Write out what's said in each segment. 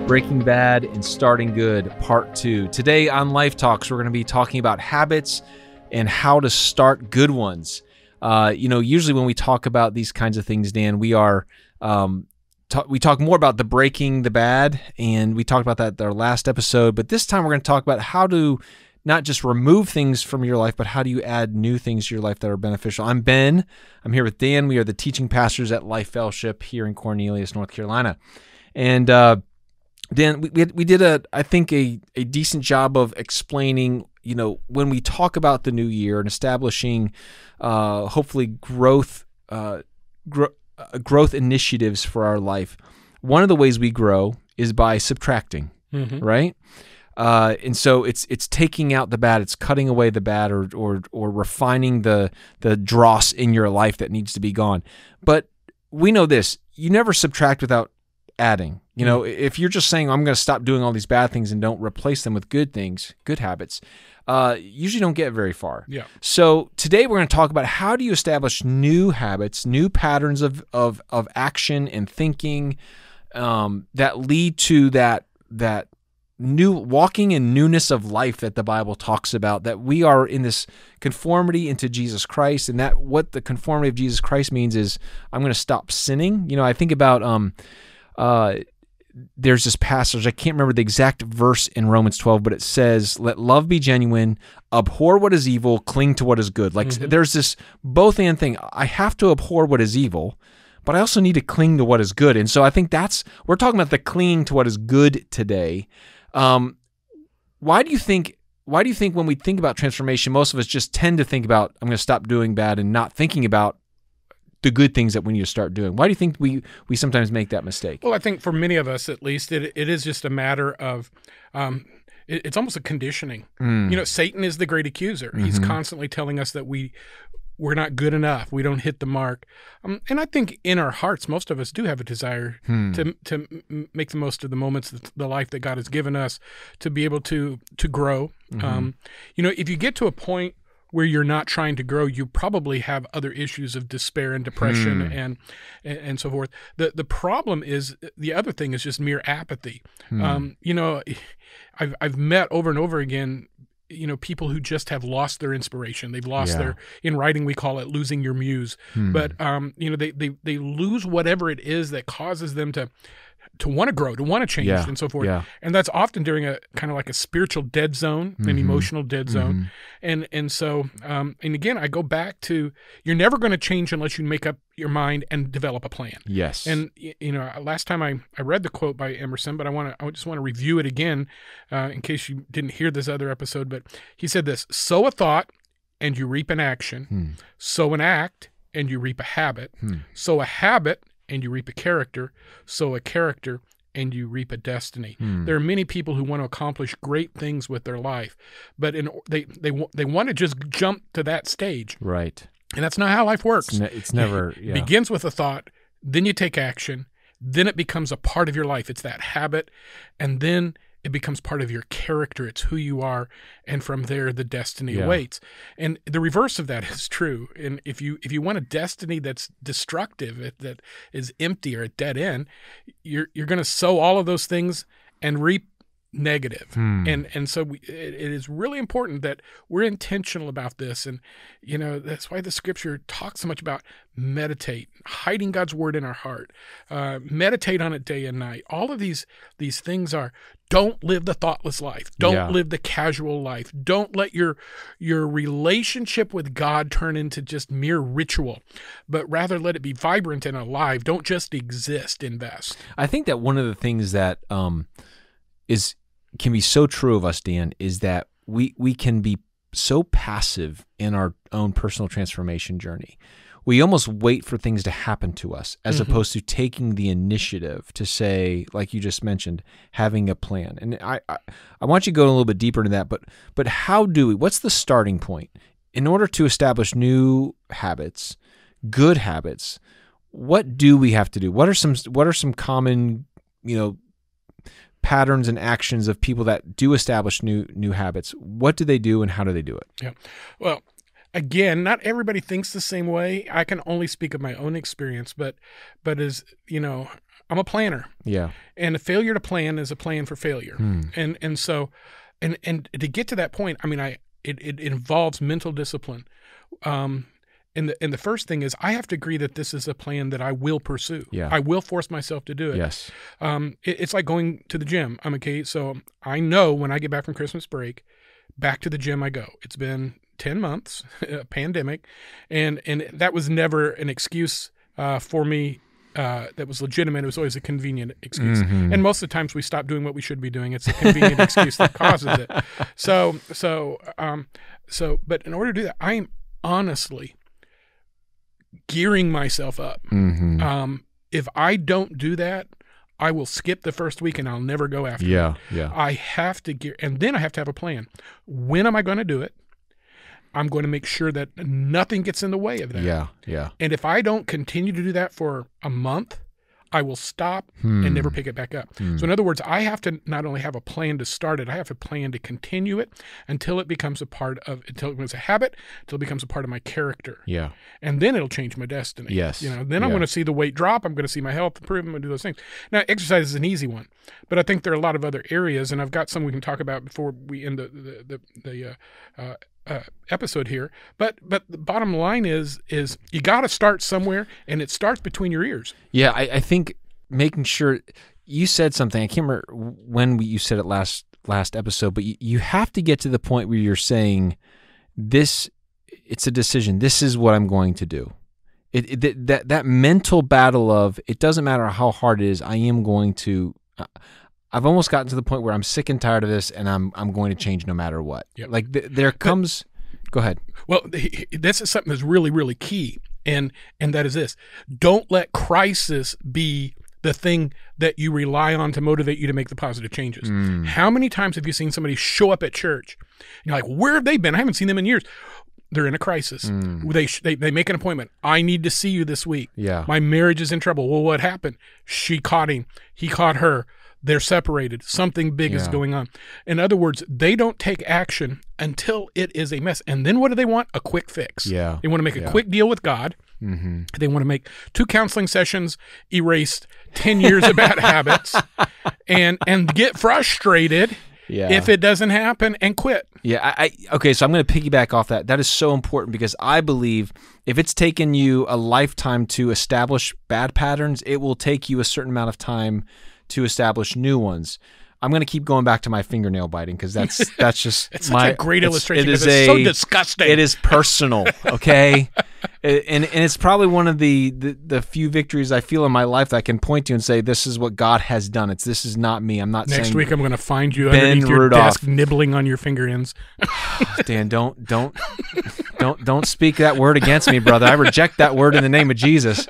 Breaking Bad and Starting Good, Part 2. Today on Life Talks, we're going to be talking about habits and how to start good ones. Usually when we talk about these kinds of things, Dan, we talk more about the breaking the bad, and we talked about that in our last episode. But this time we're going to talk about how to not just remove things from your life, but how do you add new things to your life that are beneficial. I'm Ben. I'm here with Dan. We are the teaching pastors at Life Fellowship here in Cornelius, North Carolina. And Dan, we did a decent job of explaining, when we talk about the new year and establishing, hopefully growth initiatives for our life. One of the ways we grow is by subtracting, right? And so it's taking out the bad, it's cutting away the bad, or refining the dross in your life that needs to be gone. But we know this: you never subtract without adding. If you're just saying, I'm going to stop doing all these bad things and don't replace them with good things, good habits, usually don't get very far. Yeah. So today we're going to talk about how do you establish new habits, new patterns of action and thinking that lead to that new walking in newness of life that the Bible talks about, that we are in this conformity into Jesus Christ. And that what the conformity of Jesus Christ means is I'm going to stop sinning. I think about there's this passage, I can't remember the exact verse in Romans 12, but it says, let love be genuine, abhor what is evil, cling to what is good. There's this both and thing. I have to abhor what is evil, but I also need to cling to what is good. And so I think we're talking about the clinging to what is good today. Why do you think when we think about transformation, most of us just tend to think about, I'm going to stop doing bad, and not thinking about the good things that we need to start doing? Why do you think we sometimes make that mistake? Well, I think for many of us, at least, it is just a matter of, it's almost a conditioning. Satan is the great accuser. He's constantly telling us that we're not good enough. We don't hit the mark. And I think in our hearts, most of us do have a desire to make the most of the moments, the life that God has given us, to be able to grow. If you get to a point where you're not trying to grow, you probably have other issues of despair and depression and so forth. The problem is, the other thing is just mere apathy. I've met over and over again, people who just have lost their inspiration. They've lost in writing, we call it losing your muse. But, they lose whatever it is that causes them to want to grow, to want to change, and so forth. Yeah. And that's often during a kind of like a spiritual dead zone, an emotional dead zone. And so, and again, I go back to, you're never going to change unless you make up your mind and develop a plan. Yes. And, last time I read the quote by Emerson, but I just want to review it again in case you didn't hear this other episode. But he said this: sow a thought and you reap an action. Sow an act and you reap a habit. Sow a habit and you reap a character, sow a character, and you reap a destiny. There are many people who want to accomplish great things with their life, but they want to just jump to that stage. Right. And that's not how life works. It's never. It begins with a thought, then you take action, then it becomes a part of your life. It's that habit, and then it becomes part of your character. It's who you are, and from there the destiny awaits. And the reverse of that is true. And if you want a destiny that's destructive, that is empty or a dead end, you're going to sow all of those things and reap negative. And so it is really important that we're intentional about this. And that's why the scripture talks so much about meditate, hiding God's word in our heart, meditate on it day and night. All of these things are, don't live the thoughtless life. Don't live the casual life. Don't let your relationship with God turn into just mere ritual, but rather let it be vibrant and alive. Don't just exist, invest. I think that one of the things that can be so true of us, Dan, is that we can be so passive in our own personal transformation journey. We almost wait for things to happen to us, as opposed to taking the initiative to say, like you just mentioned, having a plan. And I want you to go a little bit deeper into that, but what's the starting point? In order to establish new habits, good habits, what do we have to do? What are some common, patterns and actions of people that do establish new habits? What do they do, and how do they do it? Yeah. Well, again, not everybody thinks the same way. I can only speak of my own experience, but as you know, I'm a planner. Yeah. And a failure to plan is a plan for failure. And so to get to that point, I mean, it involves mental discipline. And the first thing is I have to agree that this is a plan that I will pursue. Yeah. I will force myself to do it. Yes. It's like going to the gym. So I know when I get back from Christmas break, back to the gym I go. It's been 10 months, pandemic, and that was never an excuse for me that was legitimate. It was always a convenient excuse. And most of the times we stop doing what we should be doing. It's a convenient excuse that causes it. But in order to do that, I am honestly gearing myself up. If I don't do that, I will skip the first week and I'll never go after it. Yeah. I have to gear, and then I have to have a plan. When am I going to do it? I'm going to make sure that nothing gets in the way of that. Yeah. And if I don't continue to do that for a month, I will stop and never pick it back up. So in other words, I have to not only have a plan to start it, I have a plan to continue it until it becomes until it becomes a habit, until it becomes a part of my character. Yeah. And then it'll change my destiny. Yes. Then I'm going to see the weight drop. I'm going to see my health improve. I'm going to do those things. Now, exercise is an easy one, but I think there are a lot of other areas, and I've got some we can talk about before we end the episode here. But the bottom line is you got to start somewhere, and it starts between your ears. Yeah, I think making sure you said something. I can't remember when you said it last episode, but you have to get to the point where you're saying this. It's a decision. This is what I'm going to do. That mental battle of it doesn't matter how hard it is. I am going to. I've almost gotten to the point where I'm sick and tired of this, and I'm going to change no matter what. Yep. Like there comes. Go ahead. Well, this is something that's really, really key, and that is this: don't let crisis be the thing that you rely on to motivate you to make the positive changes. How many times have you seen somebody show up at church? And you're like, where have they been? I haven't seen them in years. They're in a crisis. They make an appointment. I need to see you this week. Yeah. My marriage is in trouble. Well, what happened? She caught him. He caught her. They're separated. Something big is going on. In other words, they don't take action until it is a mess. And then what do they want? A quick fix. Yeah. They want to make a quick deal with God. They want to make 2 counseling sessions, erase 10 years of bad habits, and get frustrated if it doesn't happen, and quit. Yeah. Okay, so I'm going to piggyback off that. That is so important because I believe if it's taken you a lifetime to establish bad patterns, it will take you a certain amount of time to establish new ones. I'm going to keep going back to my fingernail biting because that's just it's such a great illustration because it's so disgusting. It is personal, okay? and it's probably one of the few victories I feel in my life that I can point to and say this is what God has done. This is not me. I'm not saying next week I'm going to find you underneath your desk nibbling on your finger ends. Dan, don't speak that word against me, brother. I reject that word in the name of Jesus.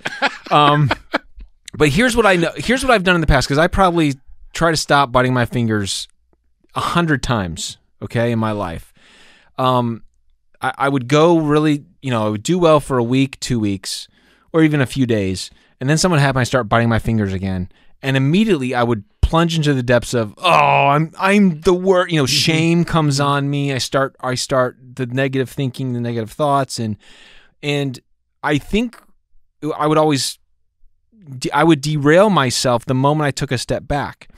But here's what I know. Here's what I've done in the past because I probably try to stop biting my fingers 100 times, okay, in my life. I would go really, I would do well for a week, 2 weeks, or even a few days, and then something would happen, I start biting my fingers again, and immediately I would plunge into the depths of, I'm the worst, shame comes on me. I start the negative thinking, the negative thoughts, and I think I would derail myself the moment I took a step back.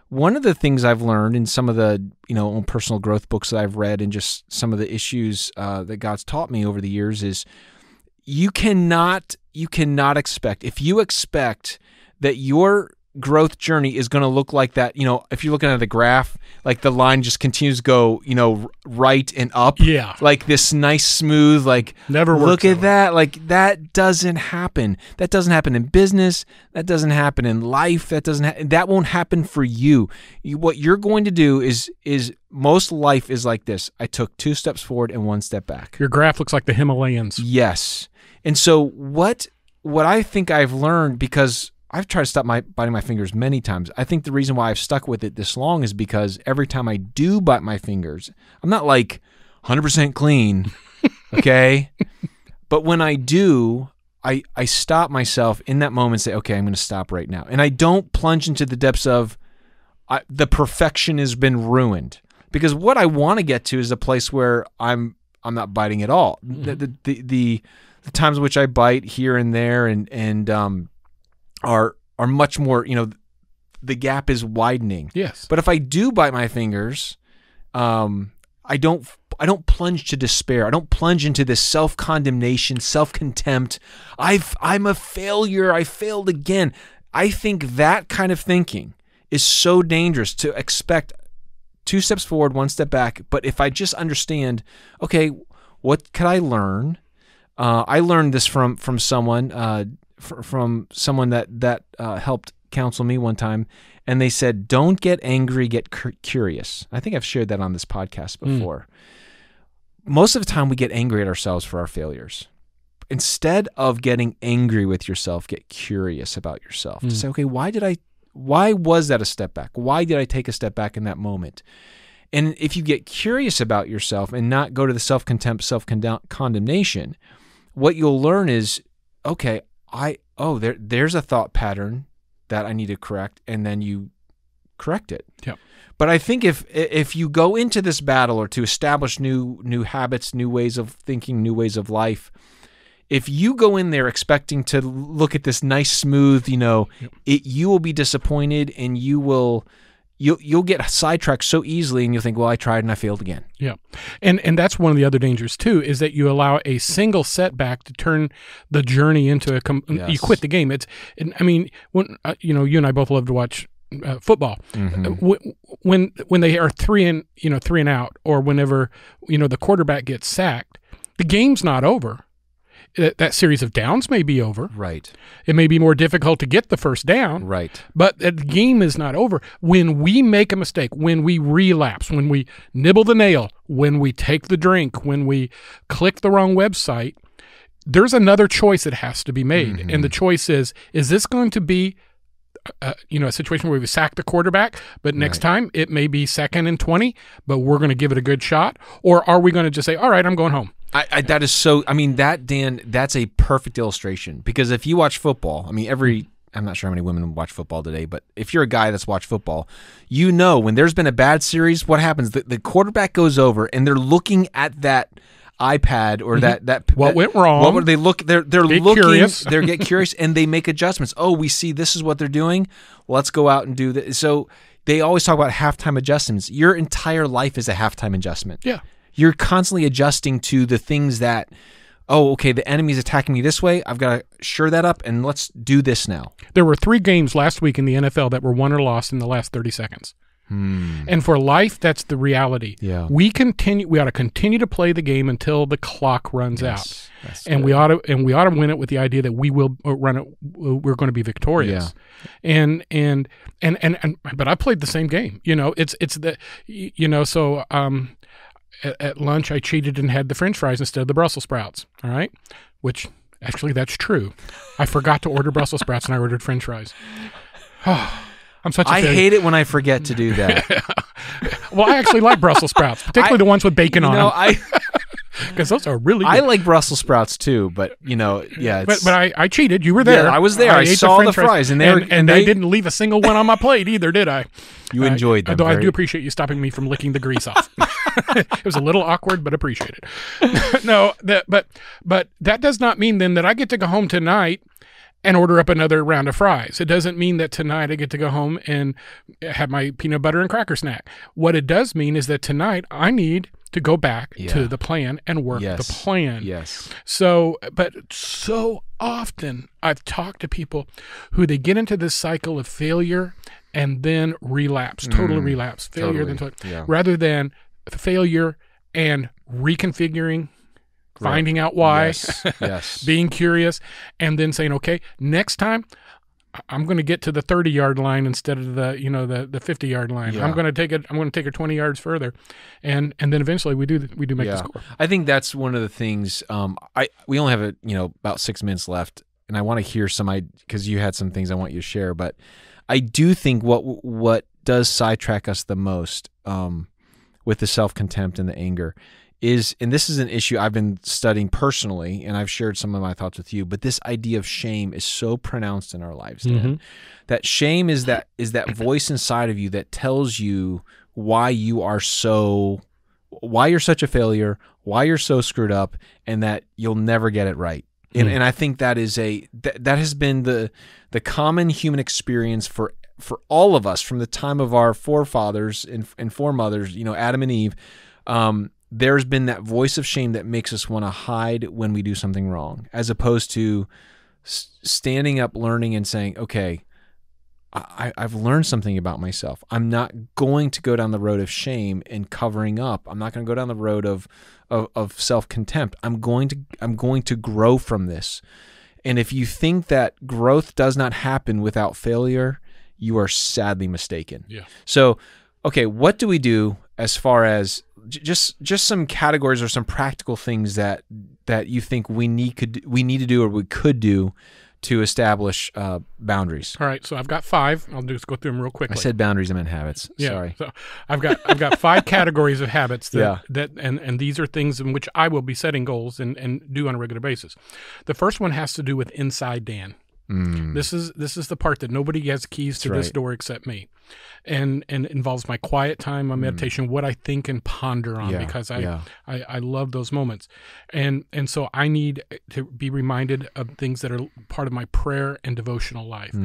One of the things I've learned in some of the own personal growth books that I've read and just some of the issues that God's taught me over the years is you cannot expect, if you expect that your growth journey is going to look like that, if you're looking at a graph, like the line just continues to go, right and up. Yeah. Like this nice, smooth, like, never works. Look at that. Like that doesn't happen. That doesn't happen in business. That doesn't happen in life. That won't happen for you. What you're going to do is most life is like this. I took 2 steps forward and 1 step back. Your graph looks like the Himalayas. Yes. And so what I think I've learned, because I've tried to stop biting my fingers many times. I think the reason why I've stuck with it this long is because every time I do bite my fingers, I'm not like 100% clean, okay? But when I do, I stop myself in that moment and say, okay, I'm going to stop right now. And I don't plunge into the depths of the perfection has been ruined. Because what I want to get to is a place where I'm biting at all. The times in which I bite here and there and are much more, the gap is widening. Yes. But if I do bite my fingers, I don't plunge to despair. I don't plunge into this self-condemnation, self-contempt. I'm a failure. I failed again. I think that kind of thinking is so dangerous, to expect 2 steps forward, 1 step back. But if I just understand, okay, what could I learn? I learned this from someone that helped counsel me one time, and they said, "Don't get angry, get curious." I think I've shared that on this podcast before. Most of the time, we get angry at ourselves for our failures. Instead of getting angry with yourself, get curious about yourself. To say, okay, why was that a step back? Why did I take a step back in that moment? And if you get curious about yourself and not go to the self-contempt, self-condemnation, what you'll learn is, okay, there's a thought pattern that I need to correct, and then you correct it. Yep. But I think if you go into this battle, or to establish new habits, new ways of thinking, new ways of life, if you go in there expecting to look at this nice, smooth, you will be disappointed, and you'll get sidetracked so easily, and you'll think, well, I tried and I failed again. Yeah. And that's one of the other dangers too, is that you allow a single setback to turn the journey into you quit the game. When you and I both love to watch football. When they are three and out, or whenever, the quarterback gets sacked, the game's not over. That series of downs may be over. Right. It may be more difficult to get the first down. Right. But the game is not over. When we make a mistake, when we relapse, when we nibble the nail, when we take the drink, when we click the wrong website, there's another choice that has to be made. And the choice is this going to be a situation where we sack the quarterback, but next time it may be 2nd and 20, but we're going to give it a good shot? Or are we going to just say, all right, I'm going home? That is so. Dan, that's a perfect illustration, because if you watch football, I'm not sure how many women watch football today, but if you're a guy that's watched football, when there's been a bad series, what happens? The quarterback goes over, and they're looking at that iPad or what went wrong? What would they look? They're looking. Curious. They get curious, and they make adjustments. Oh, we see this is what they're doing. Let's go out and do this. So they always talk about halftime adjustments. Your entire life is a halftime adjustment. Yeah. You're constantly adjusting to the things that, the enemy's attacking me this way. I've got to shore that up, and let's do this now. There were 3 games last week in the NFL that were won or lost in the last 30 seconds. And for life, that's the reality. Yeah. We ought to continue to play the game until the clock runs out. And we ought to win it with the idea that we will run it. We're going to be victorious. Yeah. But I played the same game. At lunch, I cheated and had the French fries instead of the Brussels sprouts. All right, which actually that's true. I forgot to order Brussels sprouts, and I ordered French fries. I'm such a failure. I hate it when I forget to do that. Well, I actually like Brussels sprouts, particularly the ones with bacon on them. Because those are really good. I like Brussels sprouts too, but But I cheated. You were there. Yeah, I was there. I saw the fries, and I didn't leave a single one on my plate either, did I? You enjoyed them. Though I do appreciate you stopping me from licking the grease off. It was a little awkward, but appreciated. But that does not mean then that I get to go home tonight and order up another round of fries. It doesn't mean that tonight I get to go home and have my peanut butter and cracker snack. What it does mean is that tonight I need to go back to the plan and work the plan. Yes. So often I've talked to people who they get into this cycle of failure and then relapse, total relapse, failure, then rather than failure and reconfiguring, finding out why, being curious, and then saying, okay, next time I'm going to get to the 30-yard line instead of the 50-yard line. Yeah. I'm going to take it 20 yards further, and then eventually we do make the score. I think that's one of the things. We only have about 6 minutes left, and I want to hear because you had some things I want you to share. But I do think what does sidetrack us the most with the self-contempt and the anger is, and this is an issue I've been studying personally, and I've shared some of my thoughts with you, but this idea of shame is so pronounced in our lives, Dan, that shame is that voice inside of you that tells you why you are so why you're such a failure, why you're so screwed up, and that you'll never get it right. And I think that is that has been the common human experience for all of us from the time of our forefathers and foremothers, Adam and Eve. There's been that voice of shame that makes us want to hide when we do something wrong, as opposed to standing up, learning, and saying, okay, I've learned something about myself. I'm not going to go down the road of shame and covering up. I'm not going to go down the road of self-contempt. I'm going to grow from this. And if you think that growth does not happen without failure, you are sadly mistaken. Yeah. So, okay, what do we do as far as just some categories or some practical things that you think we need to do or we could do to establish boundaries? All right, so I've got 5. I'll just go through them real quickly. I said boundaries, I meant habits. Yeah, Sorry. So I've got 5 categories of habits that Yeah. and these are things in which I will be setting goals and do on a regular basis. The first one has to do with inside Dan. This is the part that nobody has keys to this door except me, and involves my quiet time, my meditation, what I think and ponder on, because I love those moments, and so I need to be reminded of things that are part of my prayer and devotional life.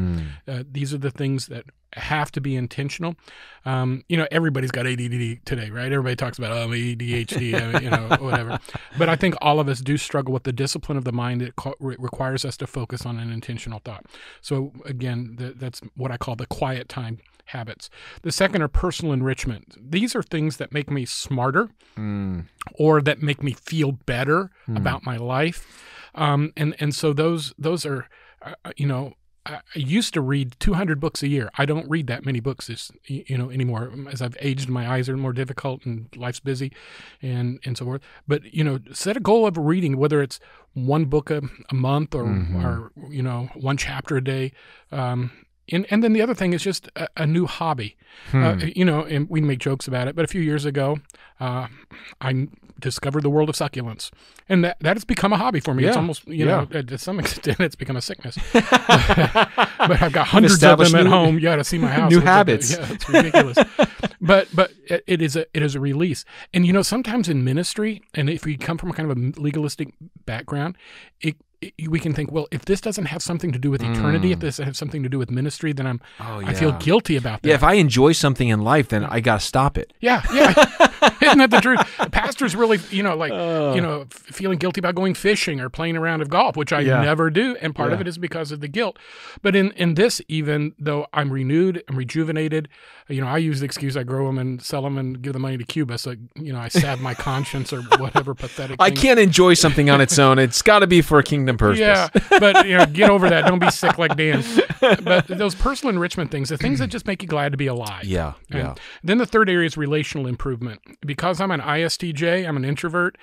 These are the things that have to be intentional. Everybody's got ADD today, right? Everybody talks about ADHD, whatever. But I think all of us do struggle with the discipline of the mind that requires us to focus on an intentional thought. So again, that's what I call the quiet time habits. The second are personal enrichment. These are things that make me smarter or that make me feel better about my life. And so those are, I used to read 200 books a year. I don't read that many books anymore. As I've aged, my eyes are more difficult and life's busy and so forth. But, set a goal of reading, whether it's one book a month or one chapter a day. And then the other thing is just a new hobby. And we make jokes about it, but a few years ago, I discovered the world of succulents. And that has become a hobby for me. Yeah. It's almost, to some extent, it's become a sickness. But I've got hundreds of them at home. You got to see my house. New habits. It's ridiculous. But it is a release. And, sometimes in ministry, and if we come from a kind of a legalistic background, we can think, well, if this doesn't have something to do with eternity, if this has something to do with ministry, then I feel guilty about that. Yeah, if I enjoy something in life, then I got to stop it. Yeah. Isn't that the truth? Pastors really, feeling guilty about going fishing or playing a round of golf, which I never do, and part of it is because of the guilt. But in this, even though I'm renewed, I'm rejuvenated, I use the excuse I grow them and sell them and give the money to Cuba, so I salve my conscience or whatever pathetic I thing. can't enjoy something on its own. It's got to be for a kingdom purpose. Yeah, but get over that. Don't be sick like Dan. But those personal enrichment things, the things that just make you glad to be alive. Yeah. Then the third area is relational improvement. Because I'm an ISTJ, I'm an introvert.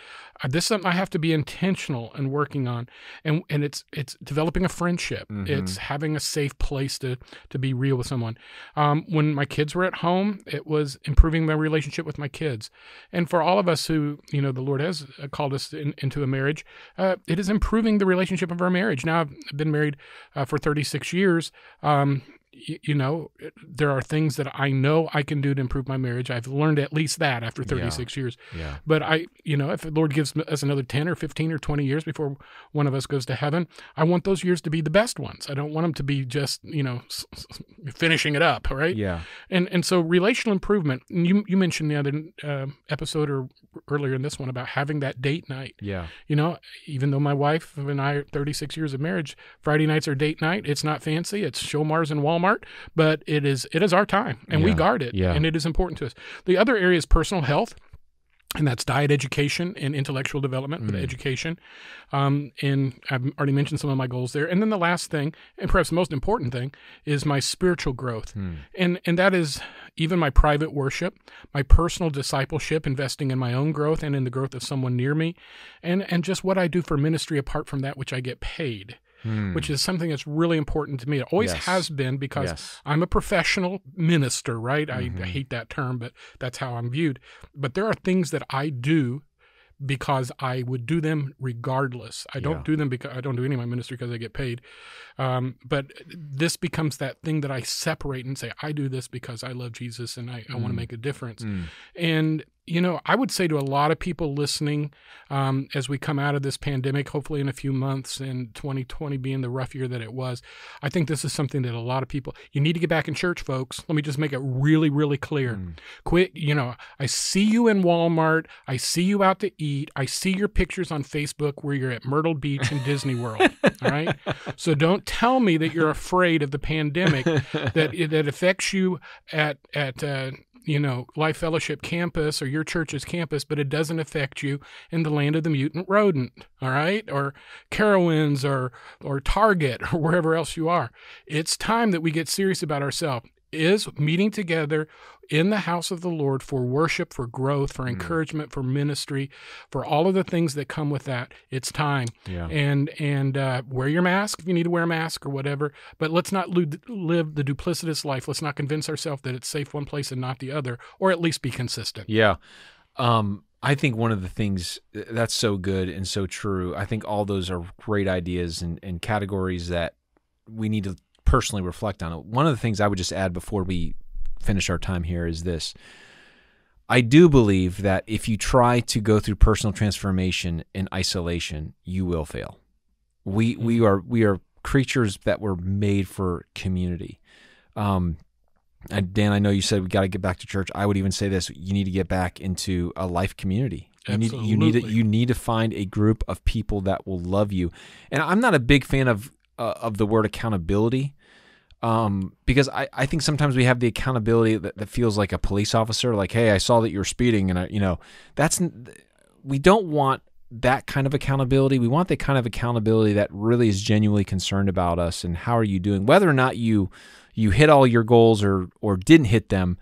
This is something I have to be intentional in working on, and it's developing a friendship. It's having a safe place to be real with someone. When my kids were at home, it was improving my relationship with my kids. And for all of us who the Lord has called us into a marriage, it is improving the relationship of our marriage. Now I've been married for 36 years. There are things that I know I can do to improve my marriage. I've learned at least that after 36 years. Yeah. But if the Lord gives us another 10 or 15 or 20 years before one of us goes to heaven, I want those years to be the best ones. I don't want them to be just, finishing it up, right? Yeah. And so relational improvement, you mentioned the other episode or earlier in this one about having that date night. Yeah. Even though my wife and I are 36 years of marriage, Friday nights are date night. It's not fancy. It's Showmars and Walmart. But it is our time, and we guard it, and it is important to us. The other area is personal health, and that's diet education and intellectual development with education. And I've already mentioned some of my goals there. And then the last thing, and perhaps the most important thing, is my spiritual growth. And that is even my private worship, my personal discipleship, investing in my own growth and in the growth of someone near me, and just what I do for ministry apart from that which I get paid. Which is something that's really important to me. It always has been, because I'm a professional minister, right? I hate that term, but that's how I'm viewed. But there are things that I do because I would do them regardless. I don't do them because I don't do any of my ministry because I get paid. But this becomes that thing that I separate and say, I do this because I love Jesus and I want to make a difference. And I would say to a lot of people listening, as we come out of this pandemic, hopefully in a few months, and 2020 being the rough year that it was, I think this is something that a lot of people, you need to get back in church, folks. Let me just make it really, really clear. Quit, I see you in Walmart. I see you out to eat. I see your pictures on Facebook where you're at Myrtle Beach and Disney World. All right. So don't tell me that you're afraid of the pandemic that affects you at Life Fellowship campus or your church's campus, but it doesn't affect you in the land of the mutant rodent, all right? Or Carowinds or Target or wherever else you are. It's time that we get serious about ourselves. Is meeting together in the house of the Lord for worship, for growth, for encouragement, for ministry, for all of the things that come with that. It's time. Yeah. And wear your mask if you need to wear a mask or whatever, but let's not live the duplicitous life. Let's not convince ourselves that it's safe one place and not the other, or at least be consistent. Yeah. I think one of the things that's so good and so true, I think all those are great ideas and categories that we need to personally reflect on it. One of the things I would just add before we finish our time here is this. I do believe that if you try to go through personal transformation in isolation, you will fail. We are creatures that were made for community. And Dan, I know you said we got to get back to church. I would even say this: you need to get back into a life community. You need to find a group of people that will love you. And I'm not a big fan of the word accountability, because I think sometimes we have the accountability that feels like a police officer, like, hey, I saw that you were speeding, and we don't want that kind of accountability. We want the kind of accountability that really is genuinely concerned about us and how are you doing, whether or not you hit all your goals or didn't hit them.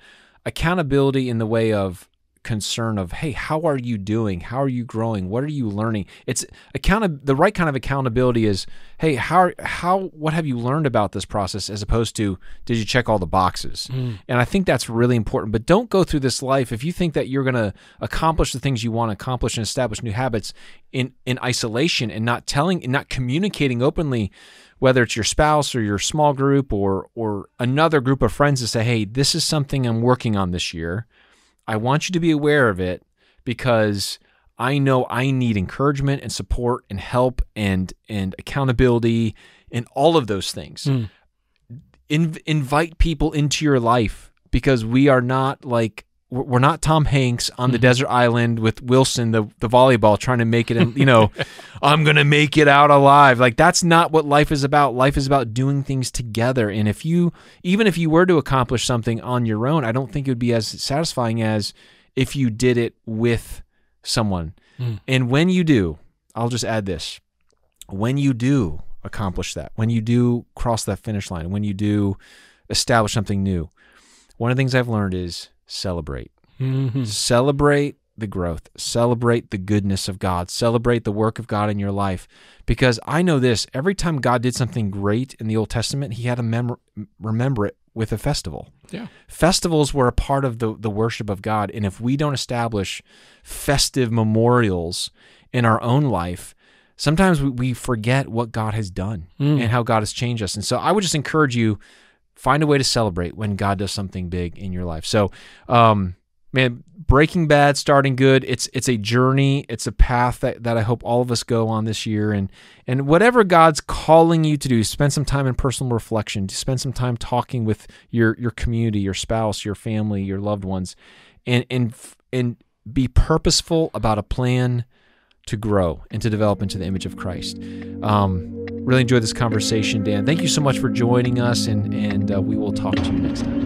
Accountability in the way of concern of, hey, how are you doing? How are you growing? What are you learning? It's the right kind of accountability is, hey, what have you learned about this process, as opposed to, did you check all the boxes? And I think that's really important. But don't go through this life if you think that you're going to accomplish the things you want to accomplish and establish new habits in isolation and not communicating openly, whether it's your spouse or your small group or another group of friends, to say, hey, this is something I'm working on this year. I want you to be aware of it because I know I need encouragement and support and help and accountability and all of those things. Invite people into your life, because we're not Tom Hanks on the desert island with Wilson, the volleyball, trying to make it in, I'm going to make it out alive. Like, that's not what life is about. Life is about doing things together. And even if you were to accomplish something on your own, I don't think it would be as satisfying as if you did it with someone. And when you do, I'll just add this, when you do accomplish that, when you do cross that finish line, when you do establish something new, one of the things I've learned is celebrate. Celebrate the growth. Celebrate the goodness of God. Celebrate the work of God in your life. Because I know this, every time God did something great in the Old Testament, he had to remember it with a festival. Yeah. Festivals were a part of the worship of God. And if we don't establish festive memorials in our own life, sometimes we forget what God has done and how God has changed us. And so I would just encourage you, find a way to celebrate when God does something big in your life. So, man, Breaking Bad, starting good. It's a journey. It's a path that I hope all of us go on this year. And whatever God's calling you to do, spend some time in personal reflection. Spend some time talking with your community, your spouse, your family, your loved ones, and be purposeful about a plan to grow and to develop into the image of Christ. Really enjoyed this conversation, Dan. Thank you so much for joining us, and we will talk to you next time.